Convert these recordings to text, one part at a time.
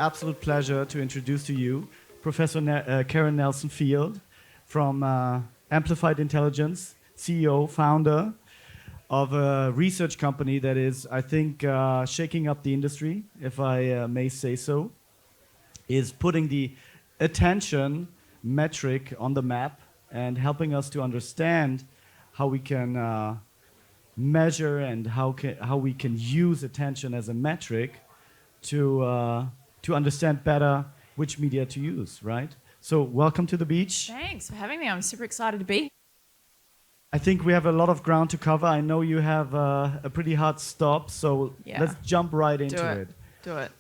absolute pleasure to introduce to you Professor Karen Nelson-Field from Amplified Intelligence, CEO, founder of a research company that is, I think, shaking up the industry, if I may say so, is putting the attention metric on the map and helping us to understand how we can measure and how we can use attention as a metric to understand better which media to use, right? So welcome to the beach. Thanks for having me. I'm super excited to be here. I think we have a lot of ground to cover. I know you have a pretty hard stop, so let's jump right into it. Do it.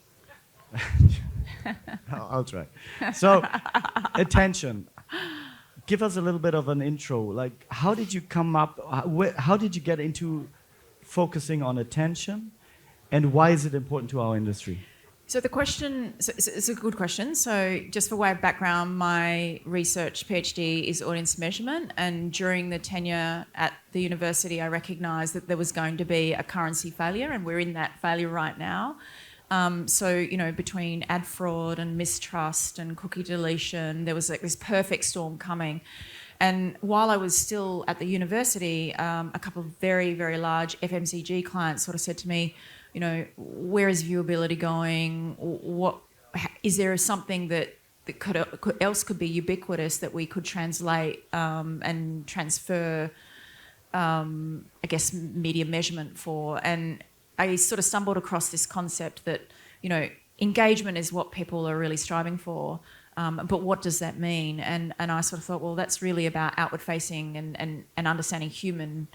I'll try. So, attention. Give us a little bit of an intro. Like, how did you come up? How did you get into focusing on attention, and why is it important to our industry? So the question, it's a good question. So just for way of background, my research PhD is audience measurement, and during the tenure at the university, I recognised that there was going to be a currency failure, and we're in that failure right now. So, you know, between ad fraud and mistrust and cookie deletion, there was like this perfect storm coming. And while I was still at the university, a couple of very, very large FMCG clients sort of said to me, you know, where is viewability going? What is there something that could be ubiquitous that we could translate and transfer, I guess, media measurement for? And I sort of stumbled across this concept that, you know, engagement is what people are really striving for, but what does that mean? And I sort of thought, well, that's really about outward facing and understanding human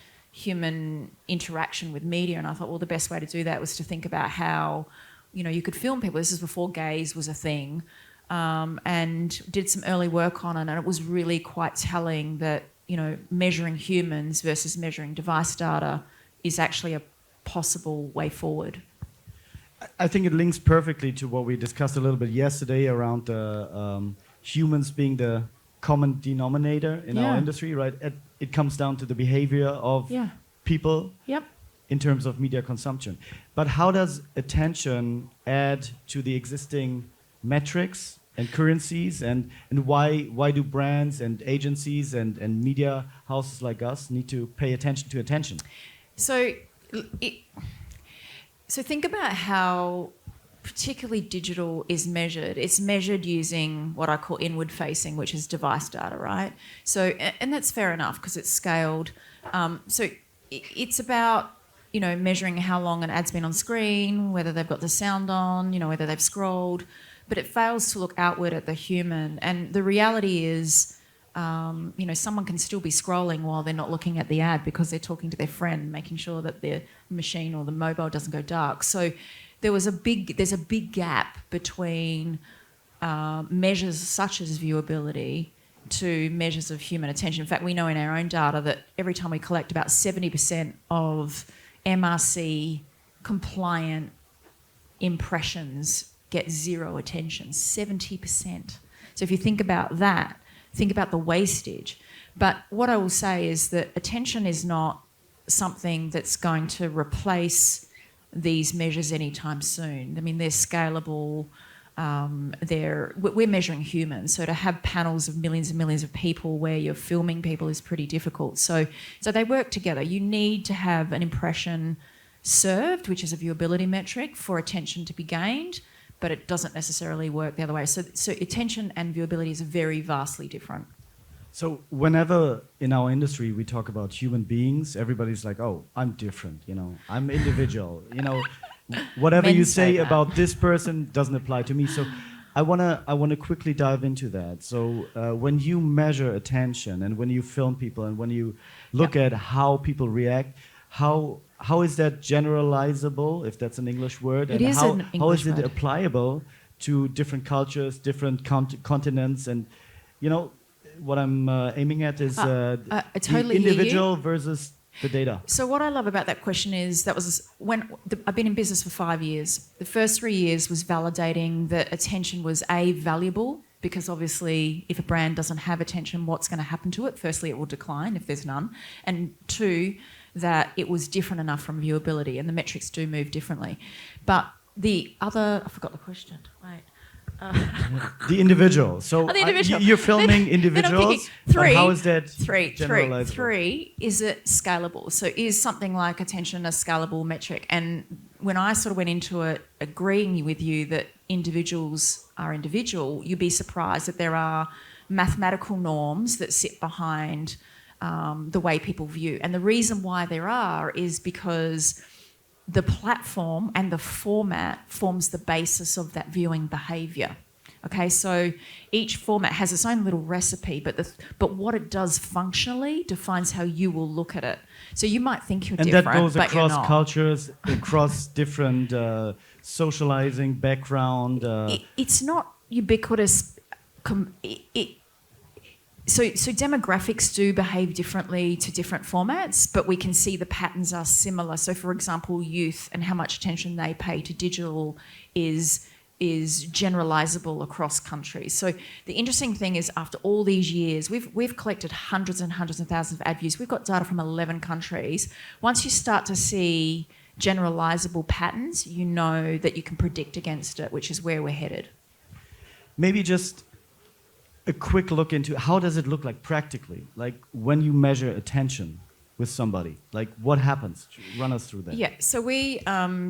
interaction with media. And I thought, well, the best way to do that was to think about how, you know, you could film people. This is before gaze was a thing, and did some early work on it. And it was really quite telling that, you know, measuring humans versus measuring device data is actually a possible way forward. I think it links perfectly to what we discussed a little bit yesterday around the humans being the common denominator in our industry, right? It comes down to the behavior of people in terms of media consumption. But how does attention add to the existing metrics and currencies, and why do brands and agencies and media houses like us need to pay attention to attention? So think about how particularly digital is measured. It's measured using what I call inward facing, which is device data, right? So, and that's fair enough because it's scaled. So it's about, you know, measuring how long an ad's been on screen, whether they've got the sound on, you know, whether they've scrolled, but it fails to look outward at the human. And the reality is, you know, someone can still be scrolling while they're not looking at the ad because they're talking to their friend, making sure that their machine or the mobile doesn't go dark. So there's a big gap between measures such as viewability to measures of human attention. In fact, we know in our own data that every time we collect, about 70% of MRC compliant impressions get zero attention. 70%. So if you think about that, think about the wastage. But what I will say is that attention is not something that's going to replace these measures anytime soon. I mean, they're scalable. We're measuring humans, so to have panels of millions and millions of people where you're filming people is pretty difficult. So they work together. You need to have an impression served, which is a viewability metric, for attention to be gained, but it doesn't necessarily work the other way. So attention and viewability is very vastly different. So whenever in our industry we talk about human beings, everybody's like, oh, I'm different, you know, I'm individual, you know, whatever you say about this person doesn't apply to me. So I wanna quickly dive into that. So when you measure attention and when you film people and when you look at how people react, how is that generalizable, if that's an English word? It is an English word. How is it applicable to different cultures, different continents? And, you know, what I'm aiming at is I totally the individual versus the data. So what I love about that question is I've been in business for 5 years. The first 3 years was validating that attention was valuable, because obviously if a brand doesn't have attention, what's going to happen to it? Firstly, it will decline if there's none. And two, that it was different enough from viewability, and the metrics do move differently. But the other, I forgot the question. Wait. The individual. So Oh, the individual. you're filming Then I'm individuals. thinking, three. But how is that Three. generalizable? Three. Is it scalable? So is something like attention a scalable metric? And when I sort of went into it, agreeing with you that individuals are individual, you'd be surprised that there are mathematical norms that sit behind the way people view. And the reason why there are is because the platform and the format forms the basis of that viewing behaviour. Okay, so each format has its own little recipe, but what it does functionally defines how you will look at it. So you might think you're and different, that goes but you're across not. cultures, across different socializing background. It's not ubiquitous. So demographics do behave differently to different formats, but we can see the patterns are similar. So, for example, youth and how much attention they pay to digital is generalizable across countries. So the interesting thing is, after all these years, we've collected hundreds and hundreds of thousands of ad views. We've got data from 11 countries. Once you start to see generalizable patterns, you know that you can predict against it, which is where we're headed. Maybe just a quick look into how does it look like practically, like when you measure attention with somebody, like what happens? Run us through that. Yeah, so we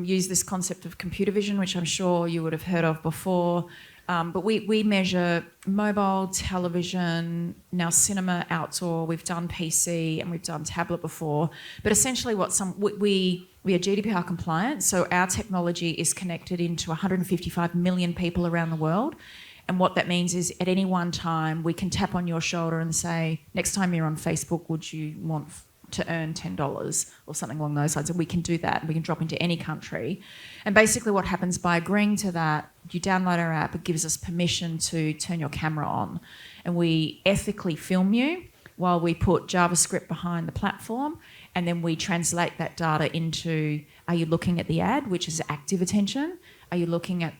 use this concept of computer vision, which I'm sure you would have heard of before, but we measure mobile, television, now cinema, outdoor, we've done PC and we've done tablet before, but essentially we are GDPR compliant, so our technology is connected into 155 million people around the world. And what that means is at any one time, we can tap on your shoulder and say, next time you're on Facebook, would you want to earn $10 or something along those lines? And we can do that. We can drop into any country. And basically what happens by agreeing to that, you download our app, it gives us permission to turn your camera on. And we ethically film you while we put JavaScript behind the platform. And then we translate that data into, are you looking at the ad, which is active attention? Are you looking at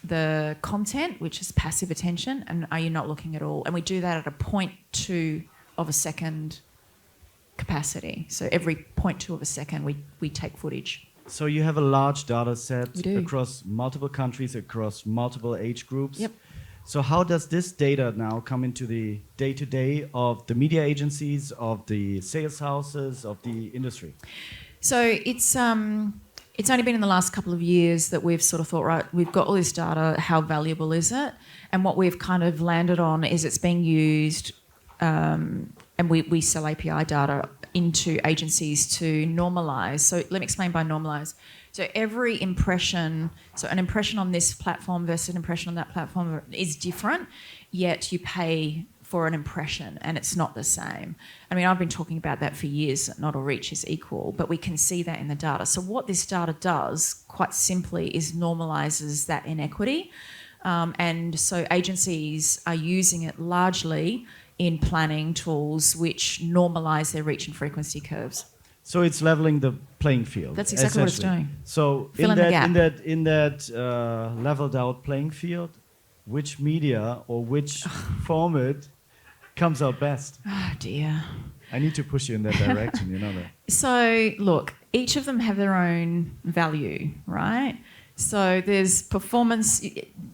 the content, which is passive attention, and are you not looking at all? And we do that at a 0.2 of a second capacity. So every 0.2 of a second, we take footage. So you have a large data set We do. across multiple countries, across multiple age groups. Yep. So how does this data now come into the day-to-day of the media agencies, of the sales houses, of the industry? So it's only been in the last couple of years that we've sort of thought, right, we've got all this data, how valuable is it? And what we've kind of landed on is it's being used, and we sell API data into agencies to normalise. So let me explain by normalise. So every impression, so an impression on this platform versus an impression on that platform is different, yet you pay for an impression and it's not the same. I mean, I've been talking about that for years, that not all reach is equal, but we can see that in the data. So what this data does, quite simply, is normalises that inequity. And so agencies are using it largely in planning tools which normalise their reach and frequency curves. So it's leveling the playing field. That's exactly what it's doing. So Fill in the gap. in that leveled out playing field, which media or which format comes out best? Oh dear. I need to push you in that direction, you know that. So look, each of them have their own value, right? So there's performance.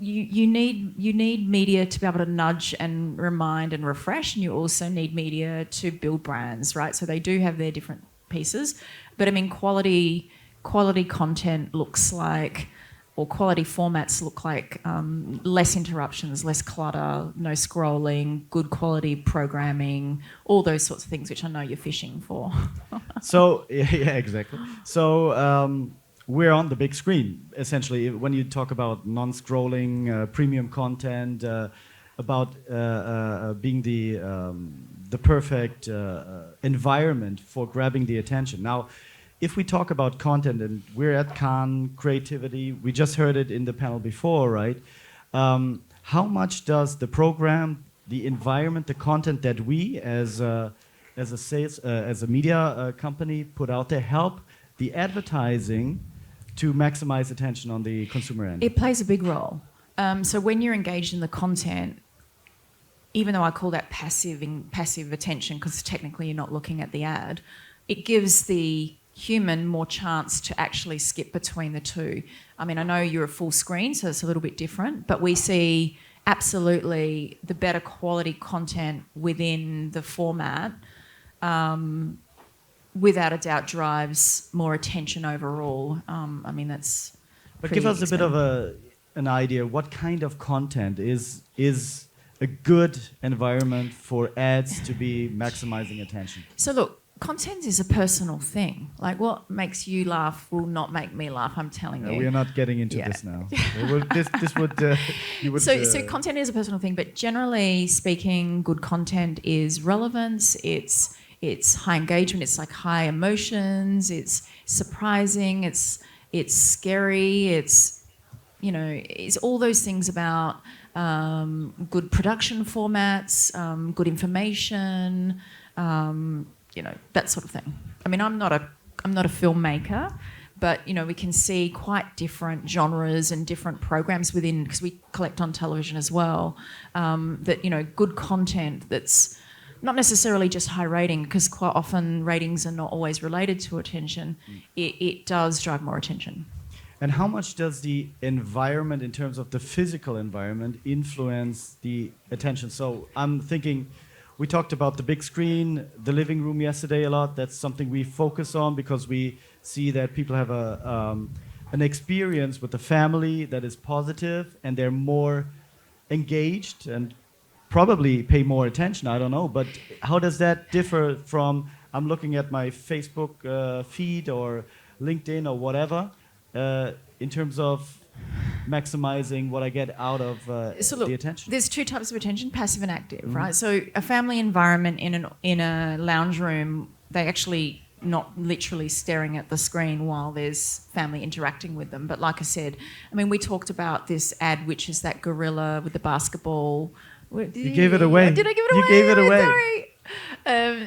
You need media to be able to nudge and remind and refresh, and you also need media to build brands, right? So they do have their different pieces, but I mean, quality content looks like, or quality formats look like less interruptions, less clutter, no scrolling, good quality programming, all those sorts of things, which I know you're fishing for. So yeah, exactly. So we're on the big screen, essentially, when you talk about non-scrolling, premium content, about being the perfect environment for grabbing the attention. Now, if we talk about content, and we're at Cannes, creativity, we just heard it in the panel before, right? How much does the program, the environment, the content that we as a media company put out there help the advertising to maximize attention on the consumer end? It plays a big role. So when you're engaged in the content, even though I call that passive attention, because technically you're not looking at the ad, it gives the human more chance to actually skip between the two. I mean, I know you're a full screen, so it's a little bit different, but we see absolutely the better quality content within the format, without a doubt, drives more attention overall. I mean, that's. But give us a bit of an idea. What kind of content is a good environment for ads to be maximizing attention? So look, content is a personal thing. Like what makes you laugh will not make me laugh, I'm telling you. We are not getting into this now. This would you would. So content is a personal thing, but generally speaking, good content is relevance. It's high engagement. It's like high emotions. It's surprising. It's scary. It's all those things about good production formats, good information. That sort of thing. I mean, I'm not a filmmaker, but we can see quite different genres and different programs within, because we collect on television as well. That good content that's not necessarily just high rating, because quite often ratings are not always related to attention. It does drive more attention. And how much does the environment, in terms of the physical environment, influence the attention? So I'm thinking. We talked about the big screen, the living room yesterday a lot. That's something we focus on because we see that people have an experience with the family that is positive, and they're more engaged and probably pay more attention. I don't know. But how does that differ from I'm looking at my Facebook feed or LinkedIn or whatever in terms of maximizing what I get out of the attention? There's two types of attention, passive and active, right? So a family environment in a lounge room, they actually not literally staring at the screen while there's family interacting with them. But like I said, I mean, we talked about this ad, which is that gorilla with the basketball. You gave it away. Did I give it away? You gave it away. Sorry.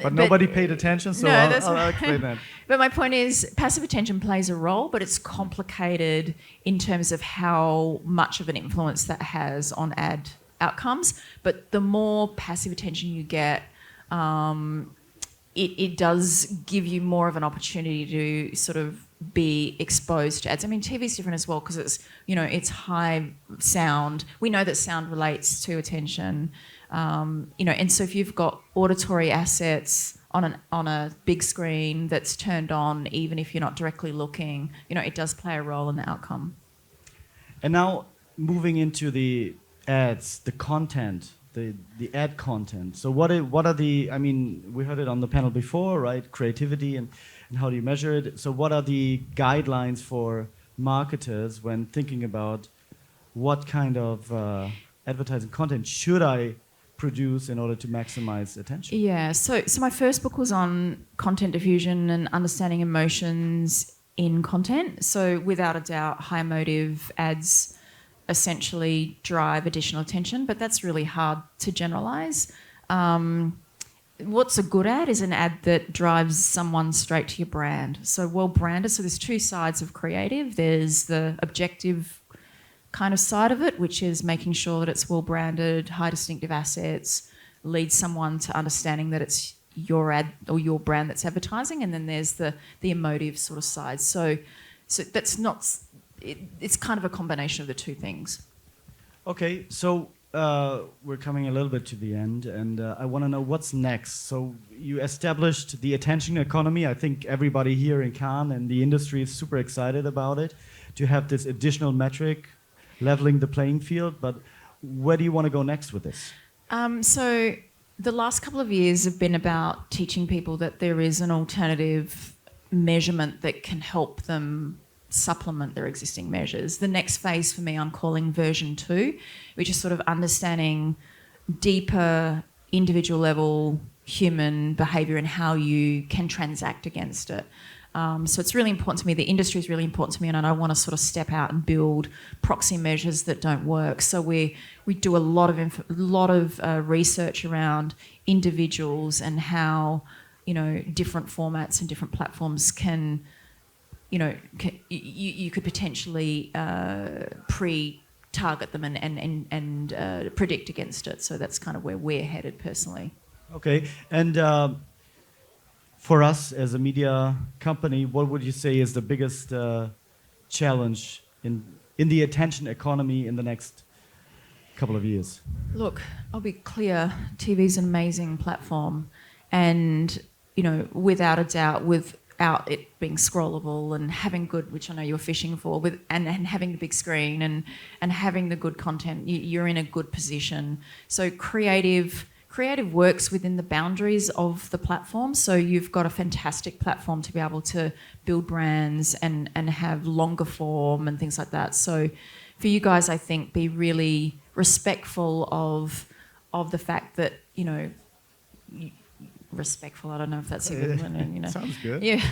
But nobody paid attention, so I'll explain that. But my point is, passive attention plays a role, but it's complicated in terms of how much of an influence that has on ad outcomes. But the more passive attention you get, it does give you more of an opportunity to sort of be exposed to ads. I mean, TV is different as well because it's high sound. We know that sound relates to attention. And so if you've got auditory assets on a big screen that's turned on, even if you're not directly looking, it does play a role in the outcome. And now moving into the ads, the content, the ad content. So what are the? I mean, we heard it on the panel before, right? Creativity and how do you measure it? So what are the guidelines for marketers when thinking about what kind of advertising content should I produce in order to maximize attention? Yeah, so my first book was on content diffusion and understanding emotions in content. So without a doubt, high emotive ads essentially drive additional attention, but that's really hard to generalize. What's a good ad is an ad that drives someone straight to your brand. So well branded, so there's two sides of creative. There's the objective kind of side of it, which is making sure that it's well branded, high distinctive assets, leads someone to understanding that it's your ad or your brand that's advertising, and then there's the emotive sort of side. So that's not. It's kind of a combination of the two things. Okay, so we're coming a little bit to the end, and I want to know what's next. So you established the attention economy. I think everybody here in Cannes and the industry is super excited about it, to have this additional metric leveling the playing field. But where do you want to go next with this? So the last couple of years have been about teaching people that there is an alternative measurement that can help them supplement their existing measures. The next phase for me I'm calling version 2, which is sort of understanding deeper individual level human behaviour and how you can transact against it. So it's really important to me. The industry is really important to me, and I don't want to sort of step out and build proxy measures that don't work. So we do a lot of research around individuals and how different formats and different platforms can you could potentially pre-target them and predict against it. So that's kind of where we're headed personally. Okay, and for us as a media company, what would you say is the biggest challenge in the attention economy in the next couple of years? Look, I'll be clear. TV is an amazing platform, and without a doubt, without it being scrollable and having good, which I know you're fishing for, and having the big screen and having the good content, you're in a good position. So creative works within the boundaries of the platform. So you've got a fantastic platform to be able to build brands and have longer form and things like that. So for you guys, I think, be really respectful of the fact that, respectful, I don't know if that's a good one. Sounds good. Yeah,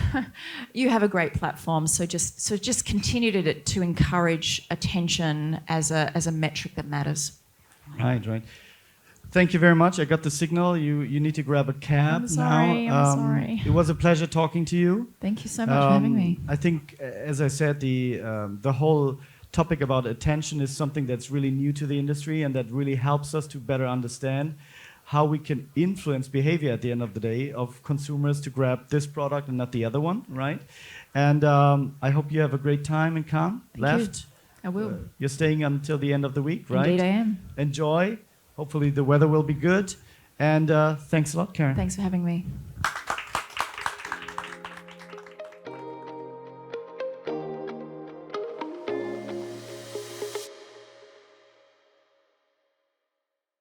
you have a great platform. So just continue to encourage attention as a metric that matters. Right. Thank you very much. I got the signal. You need to grab a cab I'm sorry. It was a pleasure talking to you. Thank you so much for having me. I think, as I said, the whole topic about attention is something that's really new to the industry, and that really helps us to better understand how we can influence behavior at the end of the day of consumers to grab this product and not the other one, right? And I hope you have a great time in Cannes. Thank you. I will. You're staying until the end of the week, right? Indeed I am. Enjoy. Hopefully the weather will be good. And thanks a lot, Karen. Thanks for having me.